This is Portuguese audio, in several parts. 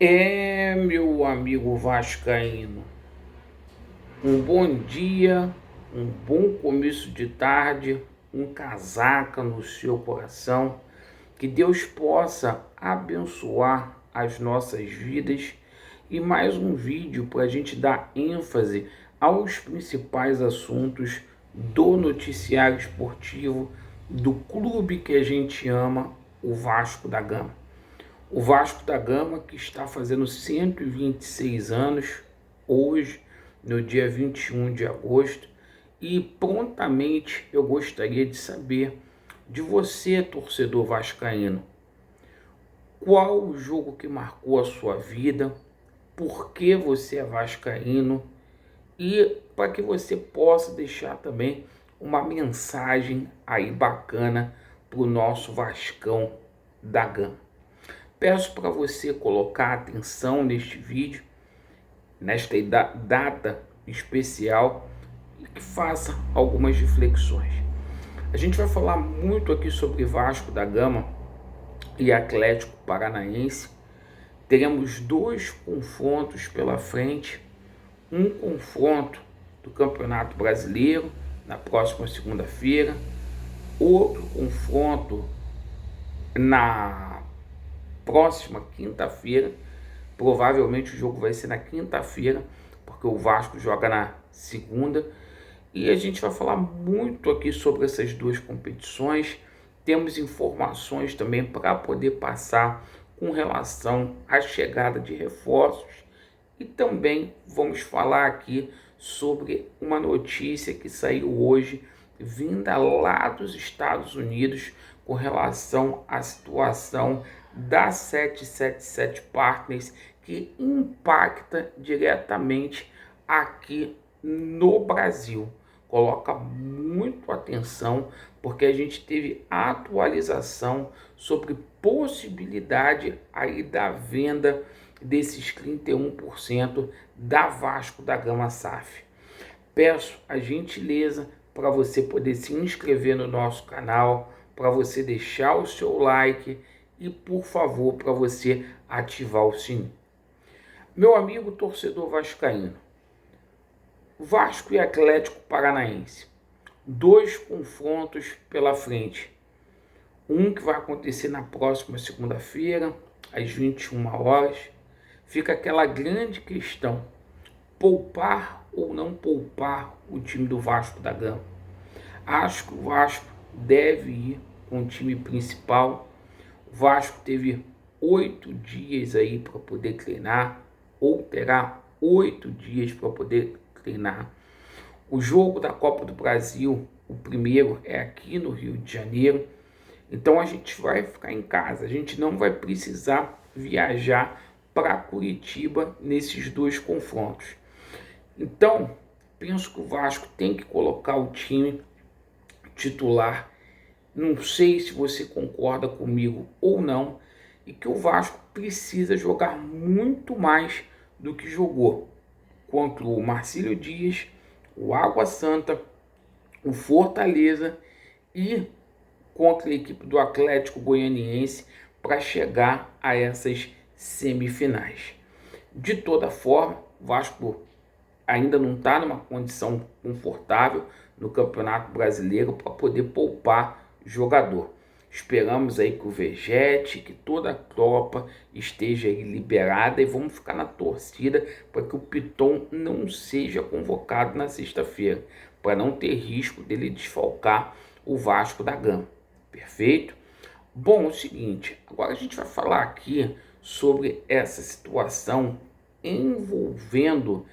Meu amigo vascaíno, um bom dia, um bom começo de tarde, um casaca no seu coração, que Deus possa abençoar as nossas vidas e mais um vídeo para a gente dar ênfase aos principais assuntos do noticiário esportivo do clube que a gente ama, o Vasco da Gama. O Vasco da Gama, que está fazendo 126 anos hoje, no dia 21 de agosto, e prontamente eu gostaria de saber de você, torcedor vascaíno, qual o jogo que marcou a sua vida, por que você é vascaíno e para que você possa deixar também uma mensagem aí bacana para o nosso Vascão da Gama. Peço para você colocar atenção neste vídeo, nesta data especial, e que faça algumas reflexões. A gente vai falar muito aqui sobre Vasco da Gama e Atlético Paranaense. Teremos dois confrontos pela frente. Um confronto do Campeonato Brasileiro na próxima segunda-feira. Outro confronto na próxima quinta-feira. Provavelmente o jogo vai ser na quinta-feira, porque o Vasco joga na segunda. E a gente vai falar muito aqui sobre essas duas competições. Temos informações também para poder passar com relação à chegada de reforços. E também vamos falar aqui sobre uma notícia que saiu hoje, vinda lá dos Estados Unidos, com relação à situação da 777 Partners, que impacta diretamente aqui no Brasil. Coloca muito atenção, porque a gente teve atualização sobre possibilidade aí da venda desses 31% da Vasco da Gama SAF. Peço a gentileza para você poder se inscrever no nosso canal, para você deixar o seu like e, por favor, para você ativar o sininho. Meu amigo torcedor vascaíno, Vasco e Atlético Paranaense, dois confrontos pela frente. Um que vai acontecer na próxima segunda-feira, às 21 horas. Fica aquela grande questão: poupar ou não poupar o time do Vasco da Gama? Acho que o Vasco deve ir com o time principal. O Vasco teve 8 dias aí para poder treinar, ou terá 8 dias para poder treinar. O jogo da Copa do Brasil, o primeiro, é aqui no Rio de Janeiro. Então a gente vai ficar em casa, a gente não vai precisar viajar para Curitiba nesses dois confrontos. Então, penso que o Vasco tem que colocar o time titular. Não sei se você concorda comigo ou não, e que o Vasco precisa jogar muito mais do que jogou contra o Marcílio Dias, o Água Santa, o Fortaleza e contra a equipe do Atlético Goianiense para chegar a essas semifinais. De toda forma, o Vasco ainda não está numa condição confortável no Campeonato Brasileiro para poder poupar jogador. Esperamos aí que o Vegete, que toda a tropa esteja aí liberada, e vamos ficar na torcida para que o Piton não seja convocado na sexta-feira, para não ter risco dele desfalcar o Vasco da Gama. Perfeito? Bom, é o seguinte, agora a gente vai falar aqui sobre essa situação envolvendo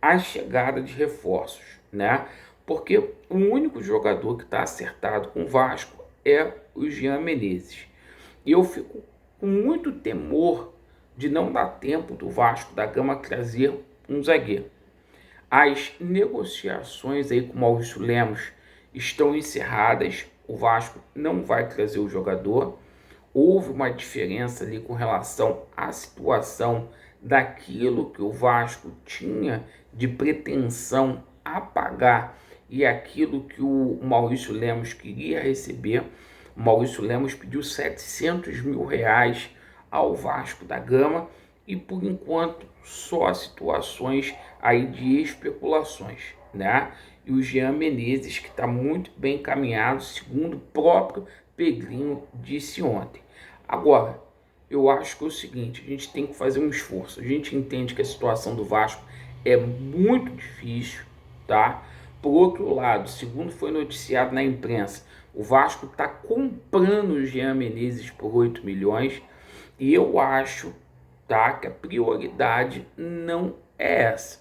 a chegada de reforços, né? Porque o único jogador que está acertado com o Vasco é o Jean Menezes. E eu fico com muito temor de não dar tempo do Vasco da Gama trazer um zagueiro. As negociações aí com o Maurício Lemos estão encerradas. O Vasco não vai trazer o jogador. Houve uma diferença ali com relação à situação daquilo que o Vasco tinha de pretensão a pagar e aquilo que o Maurício Lemos queria receber. O Maurício Lemos pediu R$700 mil ao Vasco da Gama e por enquanto só situações aí de especulações, né? E o Jean Menezes, que está muito bem encaminhado, segundo o próprio Pedrinho disse ontem. Agora, eu acho que é o seguinte, a gente tem que fazer um esforço. A gente entende que a situação do Vasco é muito difícil, tá? Por outro lado, segundo foi noticiado na imprensa, o Vasco está comprando o Jean Menezes por 8 milhões e eu acho, tá, que a prioridade não é essa,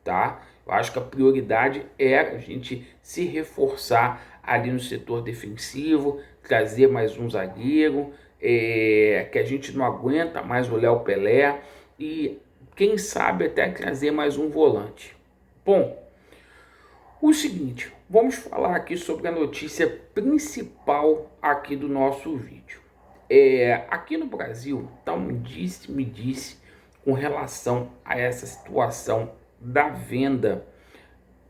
tá? Eu acho que a prioridade é a gente se reforçar ali no setor defensivo, trazer mais um zagueiro, que a gente não aguenta mais o Léo Pelé e quem sabe até trazer mais um volante. Bom, o seguinte, vamos falar aqui sobre a notícia principal aqui do nosso vídeo. Aqui no Brasil está um disse-me-disse com relação a essa situação da venda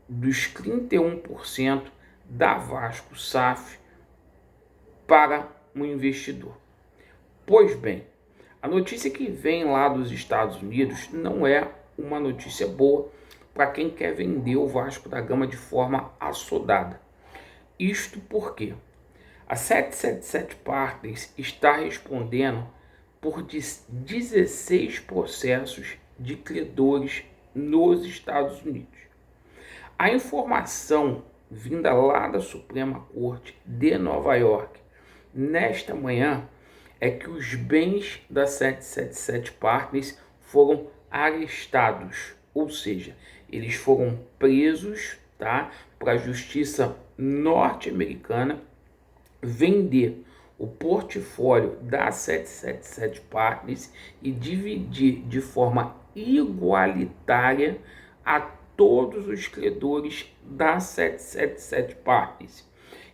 dos 31% da Vasco SAF para um investidor. Pois bem, a notícia que vem lá dos Estados Unidos não é uma notícia boa para quem quer vender o Vasco da Gama de forma assodada. Isto porque a 777 Partners está respondendo por 16 processos de credores nos Estados Unidos. A informação vinda lá da Suprema Corte de Nova York nesta manhã é que os bens da 777 Partners foram arrestados, ou seja, eles foram presos, tá, para a justiça norte-americana vender o portfólio da 777 Partners e dividir de forma igualitária a todos os credores da 777 Partners.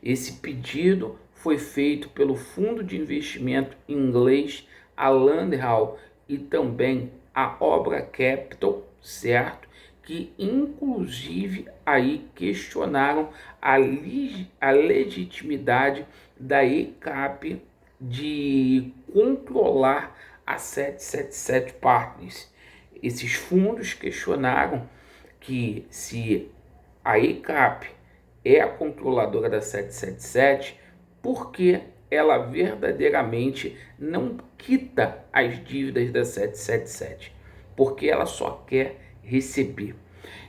Esse pedido foi feito pelo fundo de investimento inglês a Landhall e também a Obra Capital, certo? Que inclusive aí questionaram a legitimidade da ECAP de controlar a 777 Partners. Esses fundos questionaram que se a ECAP é a controladora da 777, por que ela verdadeiramente não quita as dívidas da 777? Porque ela só quer receber.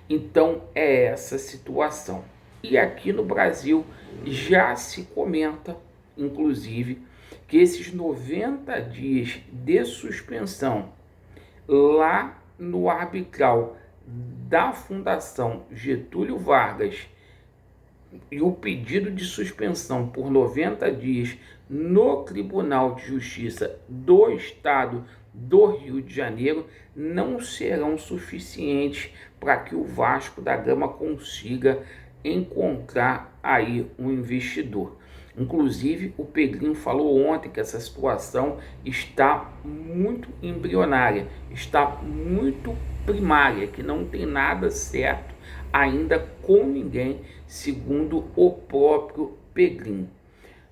Então é essa situação. E aqui no Brasil já se comenta, inclusive, que esses 90 dias de suspensão lá no arbitral da Fundação Getúlio Vargas e o pedido de suspensão por 90 dias no Tribunal de Justiça do Estado do Rio de Janeiro não serão suficientes para que o Vasco da Gama consiga encontrar aí um investidor. Inclusive, o Pedrinho falou ontem que essa situação está muito embrionária, está muito primária, que não tem nada certo ainda com ninguém, segundo o próprio Pedrinho.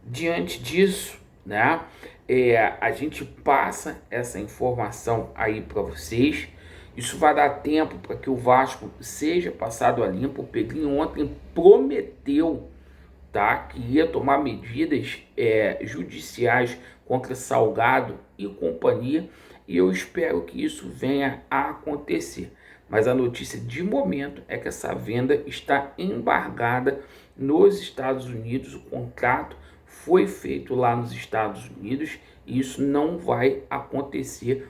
Diante disso, né, a gente passa essa informação aí para vocês. Isso vai dar tempo para que o Vasco seja passado a limpo. O Pedrinho ontem prometeu, tá, que ia tomar medidas judiciais contra Salgado e companhia, e eu espero que isso venha a acontecer. Mas a notícia de momento é que essa venda está embargada nos Estados Unidos. O contrato foi feito lá nos Estados Unidos e isso não vai acontecer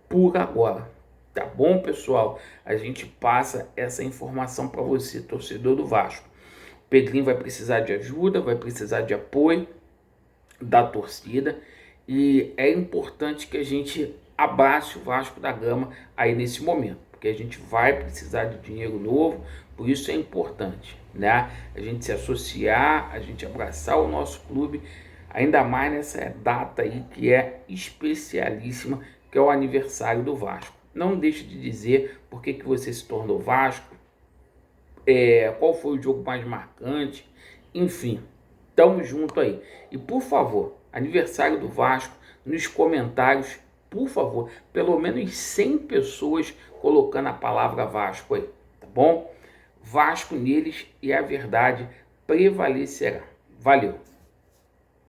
por agora. Tá bom, pessoal? A gente passa essa informação para você, torcedor do Vasco. Pedrinho vai precisar de ajuda, vai precisar de apoio da torcida e é importante que a gente abrace o Vasco da Gama aí nesse momento, porque a gente vai precisar de dinheiro novo, por isso é importante, né? A gente se associar, a gente abraçar o nosso clube, ainda mais nessa data aí que é especialíssima, que é o aniversário do Vasco. Não deixe de dizer por que você se tornou Vasco, qual foi o jogo mais marcante, enfim, tamo junto aí. E por favor, aniversário do Vasco, nos comentários, por favor, pelo menos 100 pessoas colocando a palavra Vasco aí, tá bom? Vasco neles e a verdade prevalecerá. Valeu!